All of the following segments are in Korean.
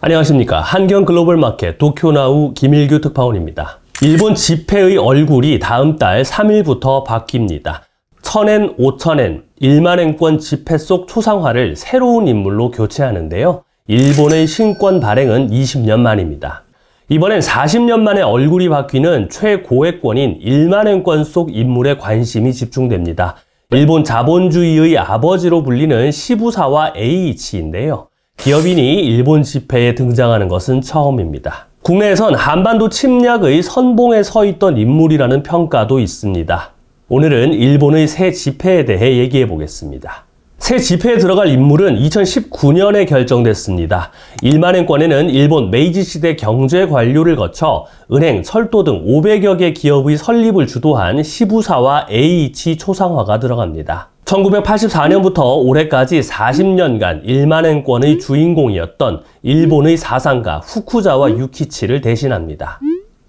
안녕하십니까. 한경글로벌마켓 도쿄나우 김일규 특파원입니다. 일본 지폐의 얼굴이 다음 달 3일부터 바뀝니다. 1000엔, 5000엔, 1만엔권 지폐 속 초상화를 새로운 인물로 교체하는데요. 일본의 신권 발행은 20년 만입니다. 이번엔 40년 만에 얼굴이 바뀌는 최고액권인 1만엔권 속 인물에 관심이 집중됩니다. 일본 자본주의의 아버지로 불리는 시부사와 에이이치인데요. 기업인이 일본 지폐에 등장하는 것은 처음입니다. 국내에선 한반도 침략의 선봉에 서 있던 인물이라는 평가도 있습니다. 오늘은 일본의 새 지폐에 대해 얘기해 보겠습니다. 새 지폐에 들어갈 인물은 2019년에 결정됐습니다. 1만엔권에는 일본 메이지 시대 경제 관료를 거쳐 은행, 철도 등 500여 개 기업의 설립을 주도한 시부사와 에이이치 초상화가 들어갑니다. 1984년부터 올해까지 40년간 1만엔권의 주인공이었던 일본의 사상가 후쿠자와 유키치를 대신합니다.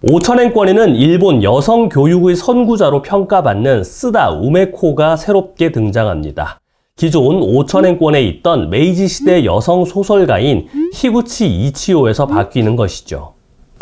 5000엔권에는 일본 여성 교육의 선구자로 평가받는 쓰다 우메코가 새롭게 등장합니다. 기존 5000엔권에 있던 메이지 시대 여성 소설가인 히구치 이치오에서 바뀌는 것이죠.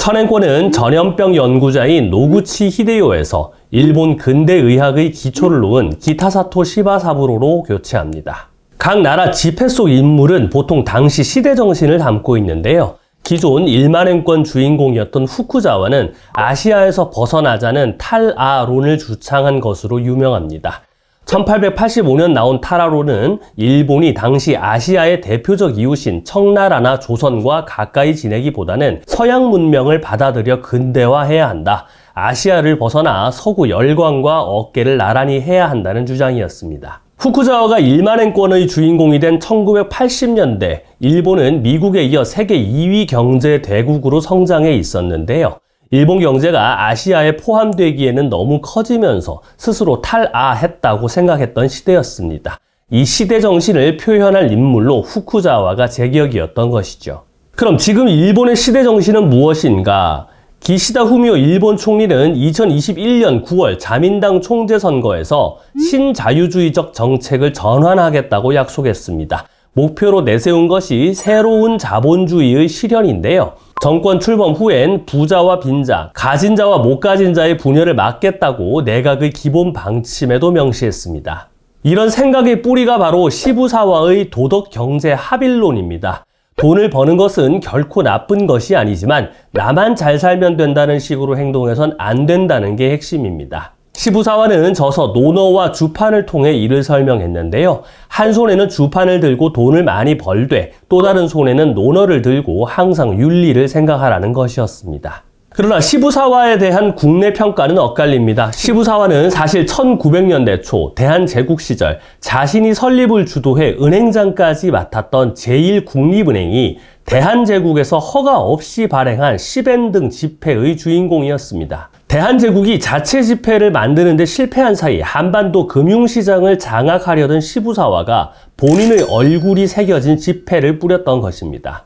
1000엔권은 전염병 연구자인 노구치 히데요에서 일본 근대의학의 기초를 놓은 기타사토 시바사부로로 교체합니다. 각 나라 지폐 속 인물은 보통 당시 시대 정신을 담고 있는데요. 기존 1만엔권 주인공이었던 후쿠자와는 아시아에서 벗어나자는 탈아론을 주창한 것으로 유명합니다. 1885년 나온 탈아론은 일본이 당시 아시아의 대표적 이웃인 청나라나 조선과 가까이 지내기보다는 서양 문명을 받아들여 근대화해야 한다. 아시아를 벗어나 서구 열강과 어깨를 나란히 해야 한다는 주장이었습니다. 후쿠자와가 1만엔권의 주인공이 된 1980년대, 일본은 미국에 이어 세계 2위 경제 대국으로 성장해 있었는데요. 일본 경제가 아시아에 포함되기에는 너무 커지면서 스스로 탈아했다고 생각했던 시대였습니다. 이 시대 정신을 표현할 인물로 후쿠자와가 제격이었던 것이죠. 그럼 지금 일본의 시대 정신은 무엇인가? 기시다 후미오 일본 총리는 2021년 9월 자민당 총재 선거에서 신자유주의적 정책을 전환하겠다고 약속했습니다. 목표로 내세운 것이 새로운 자본주의의 실현인데요. 정권 출범 후엔 부자와 빈자, 가진 자와 못 가진 자의 분열을 막겠다고 내각의 기본 방침에도 명시했습니다. 이런 생각의 뿌리가 바로 시부사와의 도덕 경제 합일론입니다. 돈을 버는 것은 결코 나쁜 것이 아니지만 나만 잘 살면 된다는 식으로 행동해선 안 된다는 게 핵심입니다. 시부사와는 저서 노너와 주판을 통해 이를 설명했는데요. 한 손에는 주판을 들고 돈을 많이 벌되 또 다른 손에는 노너를 들고 항상 윤리를 생각하라는 것이었습니다. 그러나 시부사와에 대한 국내 평가는 엇갈립니다. 시부사와는 사실 1900년대 초 대한제국 시절 자신이 설립을 주도해 은행장까지 맡았던 제1국립은행이 대한제국에서 허가 없이 발행한 10엔 등 지폐의 주인공이었습니다. 대한제국이 자체 지폐를 만드는 데 실패한 사이 한반도 금융시장을 장악하려던 시부사와가 본인의 얼굴이 새겨진 지폐를 뿌렸던 것입니다.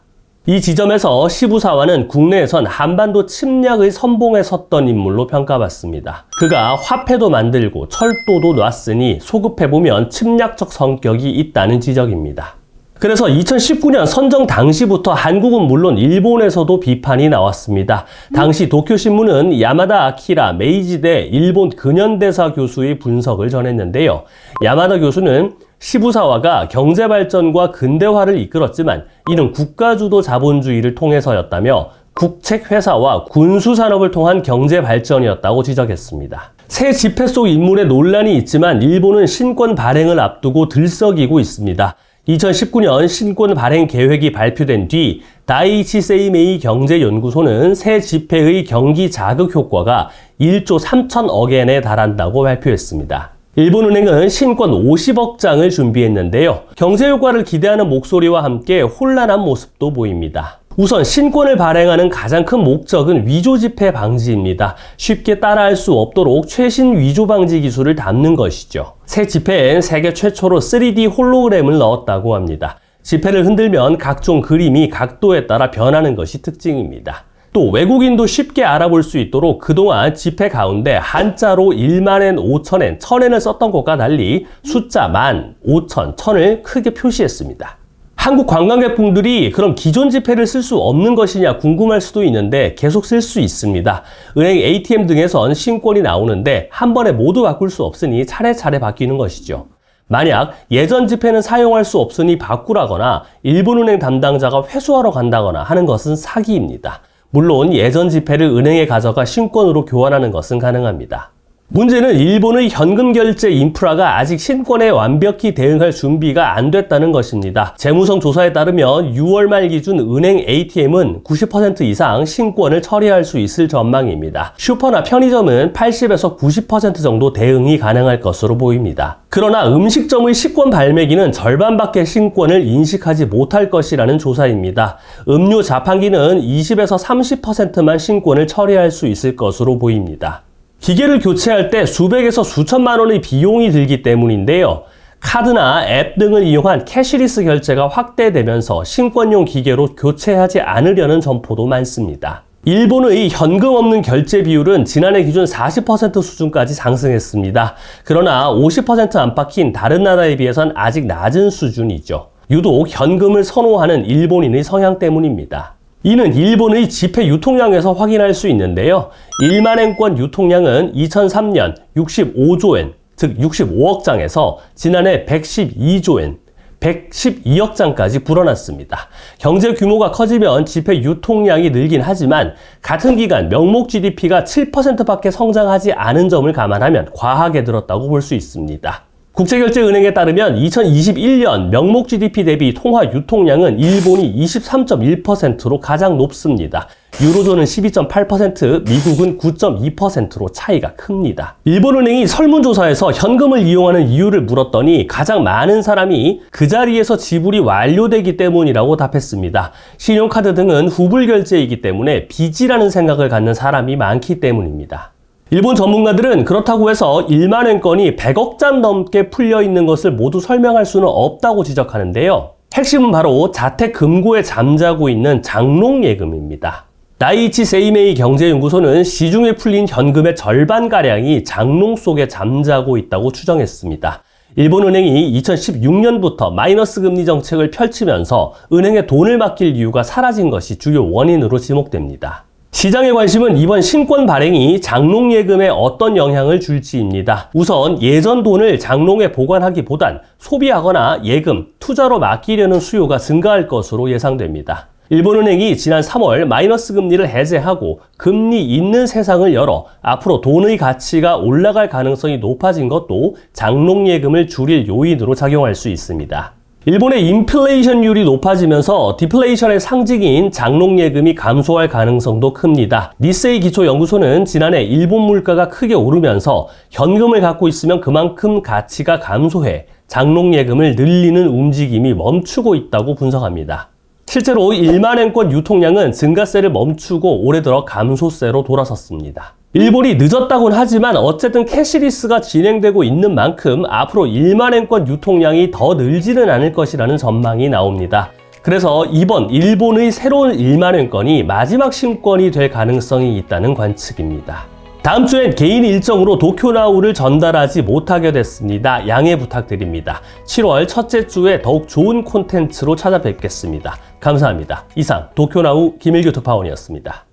이 지점에서 시부사와는 국내에선 한반도 침략의 선봉에 섰던 인물로 평가받습니다. 그가 화폐도 만들고 철도도 놨으니 소급해보면 침략적 성격이 있다는 지적입니다. 그래서 2019년 선정 당시부터 한국은 물론 일본에서도 비판이 나왔습니다. 당시 도쿄신문은 야마다 아키라 메이지대 일본 근현대사 교수의 분석을 전했는데요. 야마다 교수는 시부사와가 경제발전과 근대화를 이끌었지만 이는 국가주도 자본주의를 통해서였다며 국책회사와 군수산업을 통한 경제발전이었다고 지적했습니다. 새 지폐 속 인물에 논란이 있지만 일본은 신권 발행을 앞두고 들썩이고 있습니다. 2019년 신권 발행 계획이 발표된 뒤 다이이치 세이메이 경제연구소는 새 지폐의 경기 자극 효과가 1조 3천억 엔에 달한다고 발표했습니다. 일본은행은 신권 50억 장을 준비했는데요. 경제 효과를 기대하는 목소리와 함께 혼란한 모습도 보입니다. 우선 신권을 발행하는 가장 큰 목적은 위조 지폐 방지입니다. 쉽게 따라할 수 없도록 최신 위조 방지 기술을 담는 것이죠. 새 지폐엔 세계 최초로 3D 홀로그램을 넣었다고 합니다. 지폐를 흔들면 각종 그림이 각도에 따라 변하는 것이 특징입니다. 또 외국인도 쉽게 알아볼 수 있도록 그동안 지폐 가운데 한자로 1만엔, 5천엔, 1000엔을 썼던 것과 달리 숫자 10,000, 5,000, 1000을 크게 표시했습니다. 한국 관광객분들이 그럼 기존 지폐를 쓸 수 없는 것이냐 궁금할 수도 있는데 계속 쓸 수 있습니다. 은행 ATM 등에선 신권이 나오는데 한 번에 모두 바꿀 수 없으니 차례차례 바뀌는 것이죠. 만약 예전 지폐는 사용할 수 없으니 바꾸라거나 일본은행 담당자가 회수하러 간다거나 하는 것은 사기입니다. 물론 예전 지폐를 은행에 가져가 신권으로 교환하는 것은 가능합니다. 문제는 일본의 현금 결제 인프라가 아직 신권에 완벽히 대응할 준비가 안 됐다는 것입니다. 재무성 조사에 따르면 6월 말 기준 은행 ATM은 90% 이상 신권을 처리할 수 있을 전망입니다. 슈퍼나 편의점은 80에서 90% 정도 대응이 가능할 것으로 보입니다. 그러나 음식점의 식권 발매기는 절반밖에 신권을 인식하지 못할 것이라는 조사입니다. 음료 자판기는 20에서 30%만 신권을 처리할 수 있을 것으로 보입니다. 기계를 교체할 때 수백에서 수천만 원의 비용이 들기 때문인데요. 카드나 앱 등을 이용한 캐시리스 결제가 확대되면서 신권용 기계로 교체하지 않으려는 점포도 많습니다. 일본의 현금 없는 결제 비율은 지난해 기준 40% 수준까지 상승했습니다. 그러나 50% 안팎인 다른 나라에 비해선 아직 낮은 수준이죠. 유독 현금을 선호하는 일본인의 성향 때문입니다. 이는 일본의 지폐 유통량에서 확인할 수 있는데요. 1만엔권 유통량은 2003년 65조엔, 즉 65억 장에서 지난해 112조엔, 112억 장까지 불어났습니다. 경제 규모가 커지면 지폐 유통량이 늘긴 하지만 같은 기간 명목 GDP가 7%밖에 성장하지 않은 점을 감안하면 과하게 늘었다고 볼 수 있습니다. 국제결제은행에 따르면 2021년 명목 GDP 대비 통화 유통량은 일본이 23.1%로 가장 높습니다. 유로존은 12.8%, 미국은 9.2%로 차이가 큽니다. 일본은행이 설문조사에서 현금을 이용하는 이유를 물었더니 가장 많은 사람이 그 자리에서 지불이 완료되기 때문이라고 답했습니다. 신용카드 등은 후불 결제이기 때문에 빚이라는 생각을 갖는 사람이 많기 때문입니다. 일본 전문가들은 그렇다고 해서 1만엔권이 100억 장 넘게 풀려 있는 것을 모두 설명할 수는 없다고 지적하는데요. 핵심은 바로 자택 금고에 잠자고 있는 장롱예금입니다. 나이치 세이메이 경제연구소는 시중에 풀린 현금의 절반가량이 장롱 속에 잠자고 있다고 추정했습니다. 일본은행이 2016년부터 마이너스 금리 정책을 펼치면서 은행에 돈을 맡길 이유가 사라진 것이 주요 원인으로 지목됩니다. 시장의 관심은 이번 신권 발행이 장롱예금에 어떤 영향을 줄지입니다. 우선 예전 돈을 장롱에 보관하기보단 소비하거나 예금, 투자로 맡기려는 수요가 증가할 것으로 예상됩니다. 일본은행이 지난 3월 마이너스 금리를 해제하고 금리 있는 세상을 열어 앞으로 돈의 가치가 올라갈 가능성이 높아진 것도 장롱예금을 줄일 요인으로 작용할 수 있습니다. 일본의 인플레이션율이 높아지면서 디플레이션의 상징인 장롱예금이 감소할 가능성도 큽니다. 니세이 기초연구소는 지난해 일본 물가가 크게 오르면서 현금을 갖고 있으면 그만큼 가치가 감소해 장롱예금을 늘리는 움직임이 멈추고 있다고 분석합니다. 실제로 1만엔권 유통량은 증가세를 멈추고 올해 들어 감소세로 돌아섰습니다. 일본이 늦었다고는 하지만 어쨌든 캐시리스가 진행되고 있는 만큼 앞으로 1만엔권 유통량이 더 늘지는 않을 것이라는 전망이 나옵니다. 그래서 이번 일본의 새로운 1만엔권이 마지막 신권이 될 가능성이 있다는 관측입니다. 다음 주엔 개인 일정으로 도쿄나우를 전달하지 못하게 됐습니다. 양해 부탁드립니다. 7월 첫째 주에 더욱 좋은 콘텐츠로 찾아뵙겠습니다. 감사합니다. 이상 도쿄나우 김일규 특파원이었습니다.